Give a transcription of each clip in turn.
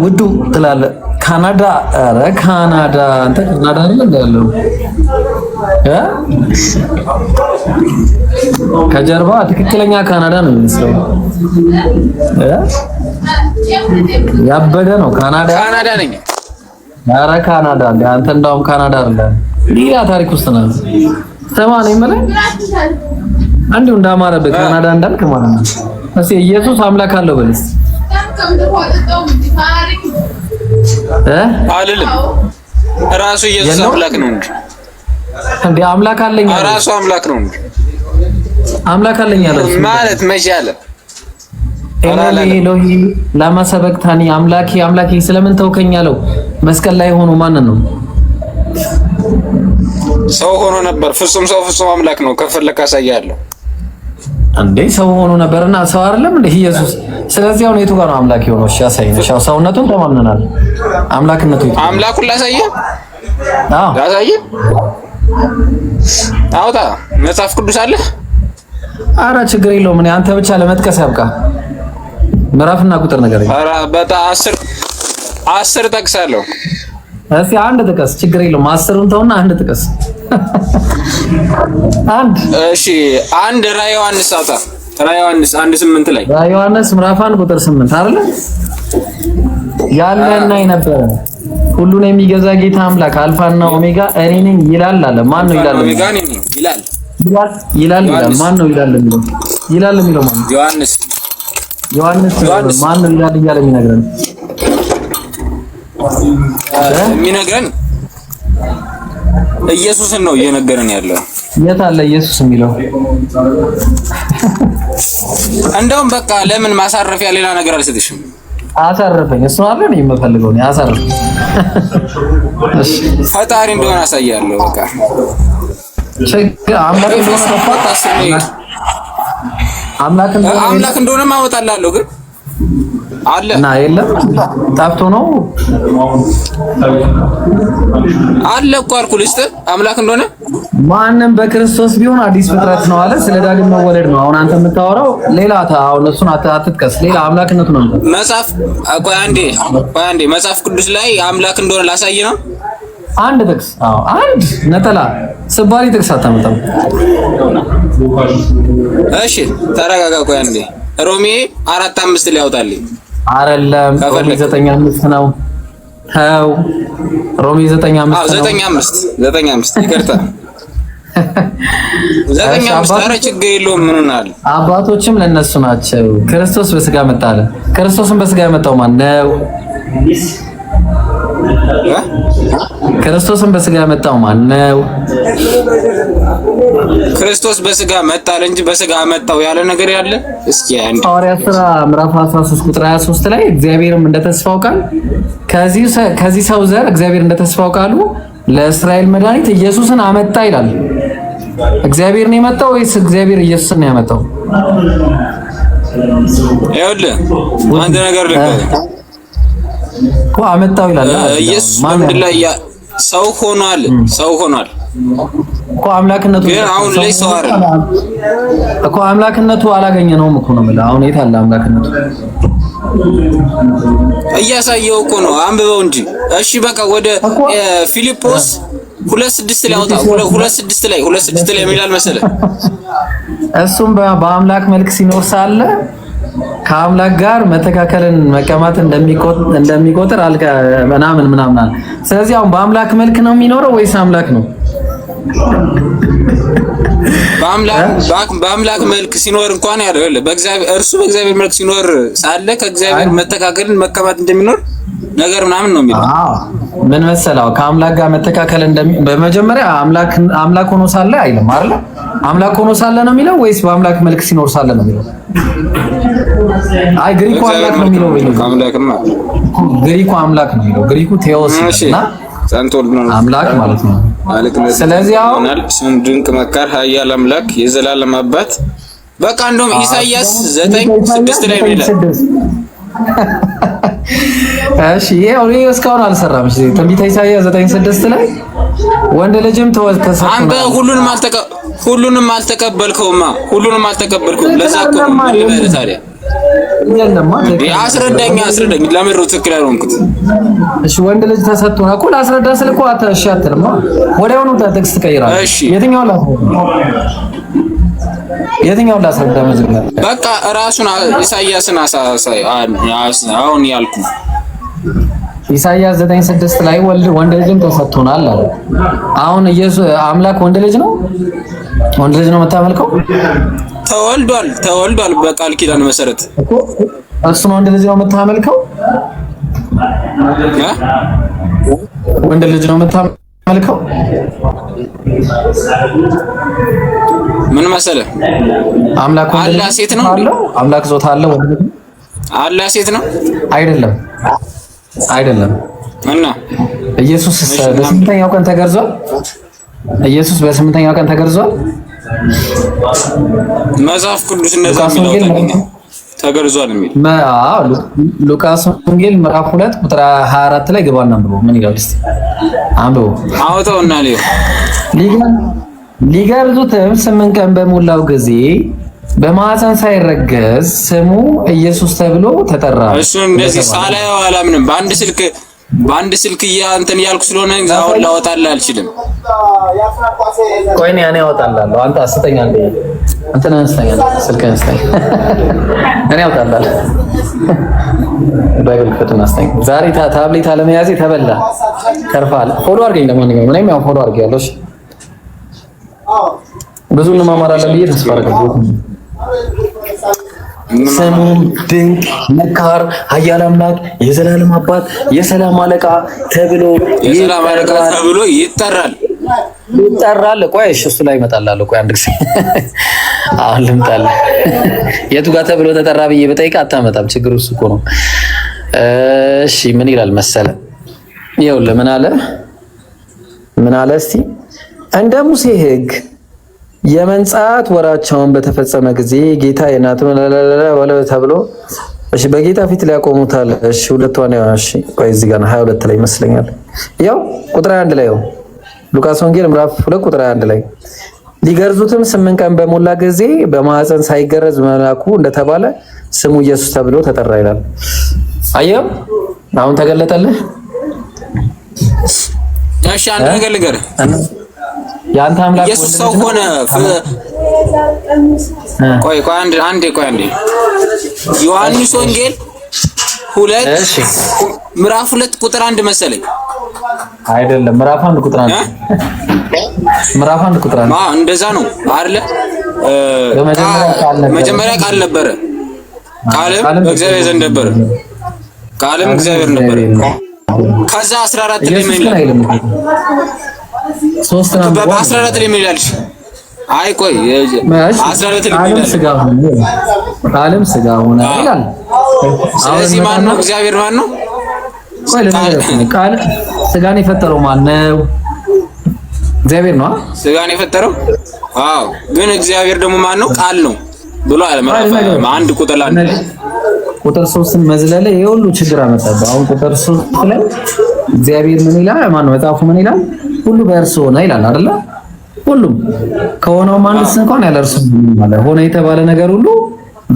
ውዱ ትላለህ ካናዳ ኧረ ካናዳ አንተ ካናዳ አይደል ያለው ከጀርባ ትክክለኛ ካናዳ ነው የሚመስለው ያበደ ነው ካናዳ ነኝ ኧረ ካናዳ አንተ እንደውም ካናዳ አይደለም ሌላ ታሪክ ውስጥ ነው ተማን ይመለ አንዴው እንዳማረበት ካናዳ እንዳልክ ማለት ነው እሺ ኢየሱስ አምላክ አለው በልስ አልልም ራሱ ኢየሱስ አምላክ ነው እንዴ አምላክ አለኝ ራሱ አምላክ ነው አምላክ አለኝ ያለው ማለት መቼ አለ ኤሎሂ ለማ ሰበቅታኒ አምላኬ ስለምን ተውከኝ አለው መስቀል ላይ ሆኖ ማን ነው ሰው ሆኖ ነበር ፍጹም ሰው ፍጹም አምላክ ነው ከፈለክ አሳያለሁ እንዴ ሰው ሆኖ ነበርና ሰው አይደለም እንዴ ኢየሱስ ስለዚህ አሁን የቱ ጋር ነው አምላክ የሆነው እሺ አሳየኝ እሺ ሰውነቱን ተማምነናል አምላክነቱ አምላኩን ላሳየ አውጣ መጽሐፍ ቅዱስ አለ አራ ችግር የለውም እኔ አንተ ብቻ ለመጥቀስ ያብቃ ምዕራፍና ቁጥር ነገር አራ በታ 10 ጠቅሳለሁ እስኪ አንድ ጥቀስ ችግር የለውም 10ን ተውና አንድ ጥቀስ አንድ እሺ አንድ ራዕየ ዮሐንስ አውጣ ራዕየ ዮሐንስ 1:8 ላይ ራዕየ ዮሐንስ ምዕራፍ 1 ቁጥር 8 አይደል ያለና የነበረ ሁሉን የሚገዛ ጌታ አምላክ አልፋና ኦሜጋ እኔ ነኝ ይላል አለ ማን ነው ይላል ኦሜጋ ነኝ ይላል ማን ነው ይላል የሚለው ማን ዮሐንስ ማን ነው ይላል እያለ የሚነግረን ኢየሱስን ነው እየነገረን ያለው የት አለ ኢየሱስ የሚለው እንደውም በቃ ለምን ማሳረፊያ ሌላ ነገር አልሰጥሽም አሳረፈኝ እሱ አይደል ነው የምፈልገው ነው አሳረፈ ፈጣሪ እንደሆነ አሳያለሁ በቃ አምላክ እንደሆነ ማወጣላለሁ ግን አለ እና የለም ታፍቶ ነው አለ እኮ አልኩልስ አምላክ እንደሆነ ማንም በክርስቶስ ቢሆን አዲስ ፍጥረት ነው አለ ስለ ዳግም መወለድ ነው አሁን አንተ የምታወራው ሌላ አሁን እሱን አትጥቀስ ሌላ አምላክነቱ ነው መጽሐፍ ቆይ አንዴ መጽሐፍ ቅዱስ ላይ አምላክ እንደሆነ ላሳይ ነው አንድ ጥቅስ አንድ ነጠላ ስባሪ ጥቅስ አታመጣም እሺ ተረጋጋ ቆይ አንዴ ሮሜ 4:5 ላይ ያውጣልኝ አይደለም ሮሜ 9:5 ነው ታው ሮሜ 9:5 ይቅርታ 9:5 ኧረ ችግር የለውም ምን ሆናል አባቶችም ለነሱ ናቸው ክርስቶስ በስጋ መጣለ ክርስቶስን በስጋ ያመጣው ማን ነው ክርስቶስን በስጋ ያመጣው ማን ነው ክርስቶስ በስጋ መጣለ እንጂ በስጋ መጣው ያለ ነገር ያለ እስኪ አንዴ ሐዋርያት ሥራ ምዕራፍ 13 ቁጥር 23 ላይ እግዚአብሔርም እንደተስፋው ቃል ከዚህ ሰው ዘር እግዚአብሔር እንደተስፋው ቃሉ ለእስራኤል መድኃኒት ኢየሱስን አመጣ ይላል እግዚአብሔር ነው የመጣው ወይስ እግዚአብሔር ኢየሱስን ነው ያመጣው ይኸውልህ አንድ ነገር ልንገርህ እኮ አመጣው ይላል ኢየሱስ በምድር ላይ ሰው ሆኗል እኮ አምላክነቱ ግን አሁን ላይ ሰው አይደል እኮ አምላክነቱ አላገኘነውም እኮ ነው ማለት አሁን የት አለ አምላክነቱ እያሳየው እኮ ነው አንብበው እንጂ እሺ በቃ ወደ ፊልጶስ 2:6 ላይ አውጣ 2:6 ላይ ምን ይላል መሰለህ እሱም በአምላክ መልክ ሲኖር ሳለ ከአምላክ ጋር መተካከልን መቀማት እንደሚቆጥር አልከ ምናምን ስለዚህ አሁን በአምላክ መልክ ነው የሚኖረው ወይስ አምላክ ነው በአምላክ መልክ ሲኖር እንኳን ያለው በእግዚአብሔር እርሱ በእግዚአብሔር መልክ ሲኖር ሳለ ከእግዚአብሔር መተካከልን መቀማት እንደሚኖር ነገር ምናምን ነው የሚለው ምን መሰላው ከአምላክ ጋር መተካከል በመጀመሪያ አምላክ ሆኖ ሳለ አይልም አይደል አምላክ ሆኖ ሳለ ነው የሚለው ወይስ በአምላክ መልክ ሲኖር ሳለ ነው የሚለው አይ ግሪኩ አምላክ ነው የሚለው ግሪኩ አምላክ ነው የሚለው ግሪኩ ቴዎስ እና አምላክ ማለት ነው ስለዚህ አሁን ስም ድንቅ መካር ኃያል አምላክ የዘላለም አባት በቃ እንደውም ኢሳይያስ 9:6 ላይ ይላል እሺ ይሄው እስካሁን አልሰራም እሺ ትንቢተ ኢሳይያስ 9:6 ላይ ወንድ ልጅም ተሰጥቶ አንተ ሁሉንም አልተቀበልከውም ለዛ እኮ ነው ታዲያ አስረዳኝ ለምን ነው ትክክል ያልሆንኩት? እሺ ወንድ ልጅ ተሰጥቶና እኮ ላስረዳ ስል እኮ እሺ አትልማ። ወዲያውኑ ቴክስት ትቀይራለህ። እሺ የትኛው ላስረዳ? መጀመሪያ በቃ ራሱን ኢሳይያስን አሁን ያልኩ ኢሳይያስ 9:6 ላይ ወንድ ልጅም ተሰጥቶናል አለ። አሁን ኢየሱስ አምላክ ወንድ ልጅ ነው የምታመልከው? ተወልዷል በቃል ኪዳን መሰረት እኮ እሱን ወንድ ልጅ ነው የምታመልከው? ወንድ ልጅ ነው የምታመልከው? ምን መሰለህ አምላክ ወንድ አላህ ሴት ነው አለው? አምላክ ጾታ አለው? ወንድ ልጅ አላህ ሴት ነው? አይደለም። እና ኢየሱስ በስምንተኛው ቀን ተገርዟል? ኢየሱስ በስምንተኛው ቀን ተገርዟል? መጽሐፍ ቅዱስ እንደዛ የሚለው ተገርዟል የሚል ሉቃስ ወንጌል ምዕራፍ 2 ቁጥር 24 ላይ ግባና አንብቦ ምን ይላል እስቲ አንብቦ አውጣውና ሊገርዙትም 8 ቀን በሞላው ጊዜ በማህፀን ሳይረገዝ ስሙ ኢየሱስ ተብሎ ተጠራ። እሱ እንደዚህ ሳላየው አላምንም። በአንድ ስልክ እንትን እያልኩ ስለሆነ አሁን ላወጣልህ አልችልም። ቆይ እኔ አወጣልሃለሁ። አንተ አስተኛ እንትን አንስተኛ ስልክህን አንስተኛ እኔ አወጣልሃለሁ። ባይብል ፈተና አስተኛ። ዛሬ ታብሌት አለመያዜ ተበላ ተርፋል። ፎሎ አድርገኝ። ለማንኛውም እኔም ያው ፎሎ አድርጌያለሁ። እሺ ብዙ እንማማራለን ብዬ ተስፋ አደርጋለሁ። ስሙም ድንቅ መካር፣ ኃያል አምላክ፣ የዘላለም አባት፣ የሰላም አለቃ ተብሎ ይጠራል። ቆይ እሱ ላይ እመጣላለሁ። ቆይ አንድ ጊዜ አሁን ልምጣልህ። የቱ ጋር ተብሎ ተጠራ ብዬ በጠይቅ አታመጣም። ችግሩ እሱ እኮ ነው። እሺ ምን ይላል መሰለ? ይኸውልህ ምን አለ እስቲ እንደ ሙሴ ሕግ የመንጻት ወራቸውን በተፈጸመ ጊዜ ጌታ የናቱን ወለ ተብሎ እሺ በጌታ ፊት ላይ ያቆሙታል። እሺ ሁለቷን እሺ ቆይ እዚህ ጋር 22 ላይ ይመስለኛል። ያው ቁጥር 1 ላይ ሉቃስ ወንጌል ምዕራፍ 2 ቁጥር 1 ላይ ሊገርዙትም 8 ቀን በሞላ ጊዜ በማህፀን ሳይገረዝ መላኩ እንደተባለ ስሙ ኢየሱስ ተብሎ ተጠራ ይላል። አየው አሁን ተገለጠልህ። እሺ አንድ ነገር ልንገርህ። ያንተ አምላክ ኢየሱስ ሰው ሆነ። ቆይ አንዴ ዮሐንስ ወንጌል 2 ምዕራፍ 2 ቁጥር 1 መሰለኝ አይደለም፣ ምዕራፍ 1 ቁጥር 1 ምዕራፍ 1 ቁጥር 1 እንደዛ ነው አይደለ? መጀመሪያ ቃል ነበረ፣ ቃልም በእግዚአብሔር ዘንድ ነበረ፣ ቃልም እግዚአብሔር ነበረ። ከዛ 14 ላይ ምን ይላል? 14 ላይ ምን ይላል? አይ ቆይ 14 ላይ ምን ይላል? ቃልም ሥጋ ሆነ ይላል። ስለዚህ ማን ነው? እግዚአብሔር ማን ነው? ቃል ሥጋን የፈጠረው ማን ነው? እግዚአብሔር ነው። ሥጋን የፈጠረው አዎ። ግን እግዚአብሔር ደግሞ ማን ነው? ቃል ነው ብሎ አለ። አንድ ቁጥር ላይ ቁጥር 3ን መዝለለ ይሄ ሁሉ ችግር አመጣብህ። አሁን ቁጥር 3 ላይ እግዚአብሔር ምን ይላል? ማን ነው መጽሐፉ ምን ይላል? ሁሉ በእርሱ ሆነ ይላል አይደለ? ሁሉም ከሆነው ማንስ እንኳን ያለ እርሱ ማለት ሆነ የተባለ ነገር ሁሉ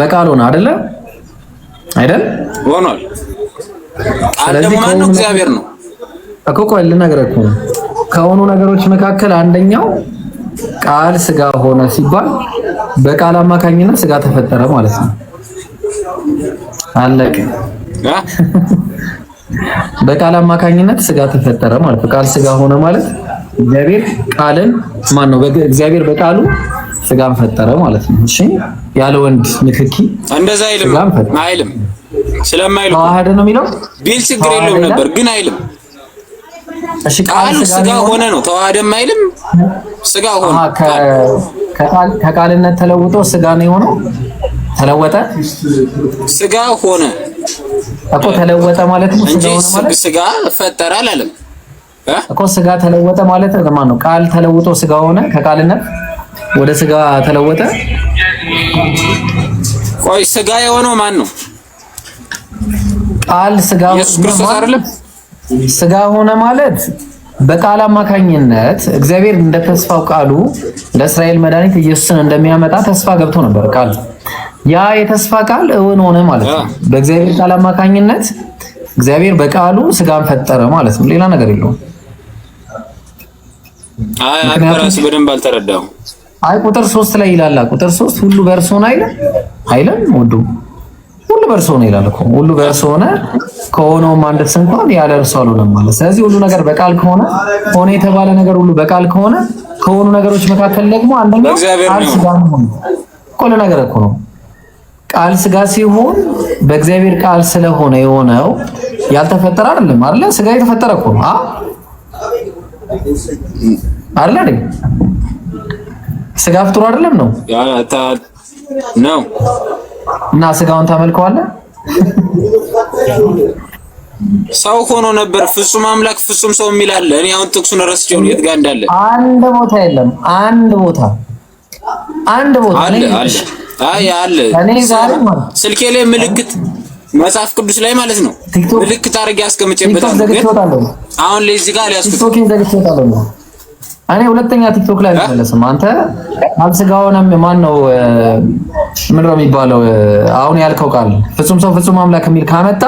በቃል ሆነ አይደለ? አይደል? ሆኗል። ቃል ደግሞ ማን ነው? እግዚአብሔር ነው እኮ። ቆይ ልነግርህ እኮ ከሆኑ ነገሮች መካከል አንደኛው ቃል ሥጋ ሆነ ሲባል በቃል አማካኝነት ሥጋ ተፈጠረ ማለት ነው። አለቀ። በቃል አማካኝነት ሥጋ ተፈጠረ ማለት ነው። ቃል ሥጋ ሆነ ማለት እግዚአብሔር ቃልን ማን ነው? እግዚአብሔር በቃሉ ሥጋን ፈጠረ ማለት ነው። እሺ ያለ ወንድ ንክኪ እንደዛ አይልም። ስለማይል ተዋህደ ነው የሚለው ቢል ችግር የለውም ነበር፣ ግን አይልም። እሺ ቃሉ ሥጋ ሆነ ነው። ተዋህደም አይልም። ሥጋ ሆነ ከቃልነት ተለውጦ ሥጋ ነው የሆነው። ተለወጠ፣ ሥጋ ሆነ እኮ ተለወጠ ማለት ነው። እንጂ ሥጋ ፈጠረ አላለም እኮ። ሥጋ ተለወጠ ማለት ማን ነው? ቃል ተለውጦ ሥጋ ሆነ፣ ከቃልነት ወደ ሥጋ ተለወጠ። ቆይ ሥጋ የሆነው ማን ነው? ቃል ሥጋ ኢየሱስ ክርስቶስ አይደለም? ሥጋ ሆነ ማለት በቃል አማካኝነት እግዚአብሔር እንደ ተስፋው ቃሉ ለእስራኤል መድኃኒት ኢየሱስን እንደሚያመጣ ተስፋ ገብቶ ነበር ቃል። ያ የተስፋ ቃል እውን ሆነ ማለት ነው። በእግዚአብሔር ቃል አማካኝነት እግዚአብሔር በቃሉ ስጋን ፈጠረ ማለት ነው። ሌላ ነገር የለውም። አይ በደንብ አልተረዳሁም። አይ ቁጥር 3 ላይ ይላል። ቁጥር 3 ሁሉ በእርሱ ሆነ አይልም? ሁሉ በእርሱ ሆነ ይላል እኮ። ሁሉ በእርሱ ሆነ ከሆነውም አንድስ እንኳን ያለ እርሱ አልሆነም ማለት። ስለዚህ ሁሉ ነገር በቃል ከሆነ ሆነ የተባለ ነገር ሁሉ በቃል ከሆነ ከሆኑ ነገሮች መካከል ደግሞ አንደኛው ቃል ስጋ ነው። ሁሉ ነገር እኮ ነው። ቃል ስጋ ሲሆን በእግዚአብሔር ቃል ስለሆነ የሆነው ያልተፈጠረ አይደለም አይደለ? ስጋ የተፈጠረ እኮ ነው አይደል? ስጋ ፍጡር አይደለም ነው ነው እና ስጋውን ታመልከዋለህ። ሰው ሆኖ ነበር ፍጹም አምላክ ፍጹም ሰው የሚል አለ። እኔ አሁን ጥቅሱን ረስቼው የት ጋር እንዳለ አንድ ቦታ የለም። አንድ ቦታ አለ። አለ እኔ ዛሬ ስልኬ ላይ ምልክት መጽሐፍ ቅዱስ ላይ ማለት ነው ምልክት አድርጌ አስቀምጬበታለሁ። ግን አሁን ለዚህ ጋር ያስኩት ቲክቶክን ዘግቼዋለሁ። እኔ ሁለተኛ ቲክቶክ ላይ አልመለስም። አንተ አልስጋውንም ማን ነው ምንድነው የሚባለው? አሁን ያልከው ቃል ፍጹም ሰው ፍጹም አምላክ የሚል ካመጣ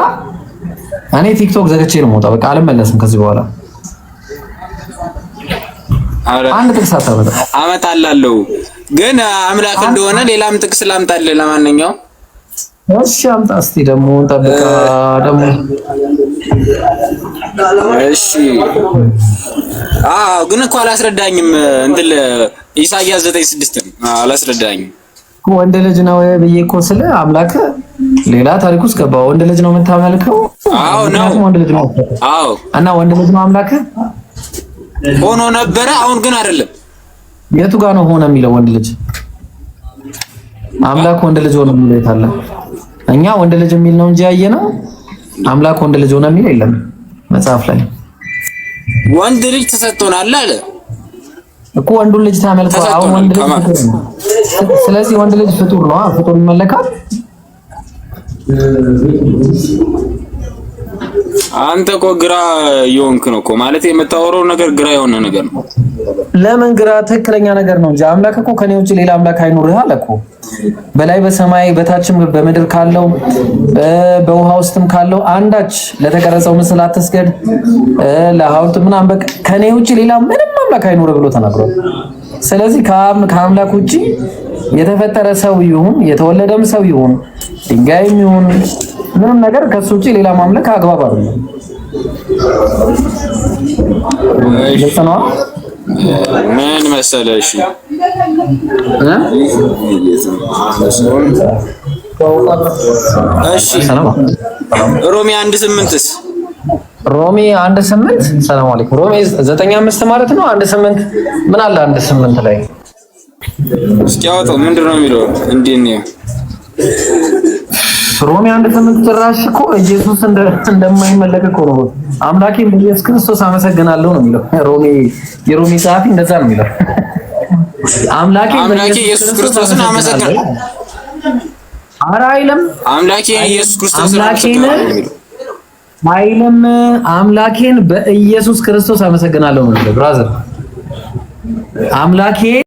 እኔ ቲክቶክ ዘግቼ ነው የምወጣው። በቃ አልመለስም ከዚህ በኋላ። አንድ ጥቅስ አመጣላለሁ ግን አምላክ እንደሆነ ሌላም ጥቅስ ላምጣልህ። ለማንኛውም እሺ አምጣ እስቲ ደግሞ ጠብቃ ደግሞ እሺ ግን እኮ አላስረዳኝም። እንትን ኢሳይያስ 9:6 አላስረዳኝም። ወንድ ልጅ ነው ብዬ እኮ ስለ አምላክ ሌላ ታሪክ ውስጥ ገባ። ወንድ ልጅ ነው የምታመልከው? አዎ ነው ወንድ ልጅ ነው። አዎ እና ወንድ ልጅ ነው አምላክ ሆኖ ነበረ፣ አሁን ግን አይደለም። የቱ ጋር ነው ሆነ የሚለው? ወንድ ልጅ አምላክ ወንድ ልጅ ሆነ የሚለው የት አለ? እኛ ወንድ ልጅ የሚል ነው እንጂ ያየነው አምላክ ወንድ ልጅ ሆነ የሚል የለም መጽሐፍ ላይ። ወንድ ልጅ ተሰጥቶናል አለ እኮ ወንዱን ልጅ ታመልከው። አሁን ወንድ ልጅ ስለዚህ ወንድ ልጅ ፍጡር ነው። ፍጡር ይመለካል። አንተ እኮ ግራ የሆንክ ነው እኮ ማለት የምታወራው ነገር ግራ የሆነ ነገር ነው። ለምን ግራ? ትክክለኛ ነገር ነው እንጂ አምላክ እኮ ከኔ ውጪ ሌላ አምላክ አይኖርህ አለ እኮ። በላይ በሰማይ በታችም በምድር ካለው በውሃ ውስጥም ካለው አንዳች ለተቀረጸው ምስል አትስገድ፣ ለሐውልት ምናምን በቃ ከኔ ውጪ ሌላ ምንም አምላክ አይኖርህ ብሎ ተናግሯል። ስለዚህ ከአምላክ ውጪ የተፈጠረ ሰው ይሁን የተወለደም ሰው ይሁን ድንጋይም ይሁን ምንም ነገር ከሱ ውጪ ሌላ ማምለክ አግባብ አይደለም። ምን መሰለሽ እሺ ሮሜ 1:8ስ ሮሜ 1:8 ሰላም አለይኩም። ሮሜ 9:5 ማለት ነው። 1:8 ምን አለ? 1:8 ላይ እስኪ አውጣው። ምንድነው የሚለው? እንዴት ነው ሮሜ 1:8 ጭራሽ እኮ ኢየሱስ እንደማይመለክ እኮ ነው። አምላኬን በኢየሱስ ክርስቶስ አመሰግናለሁ ነው የሚለው። የሮሜ ጸሐፊ እንደዛ ነው የሚለው። አምላኬ ኢየሱስ ክርስቶስን አመሰግናለሁ። ኧረ አይልም። አምላኬ ኢየሱስ ክርስቶስን አመሰግናለሁ አይልም። አምላኬን በኢየሱስ ክርስቶስ አመሰግናለሁ ነው የሚለው። ብራዘር አምላኬ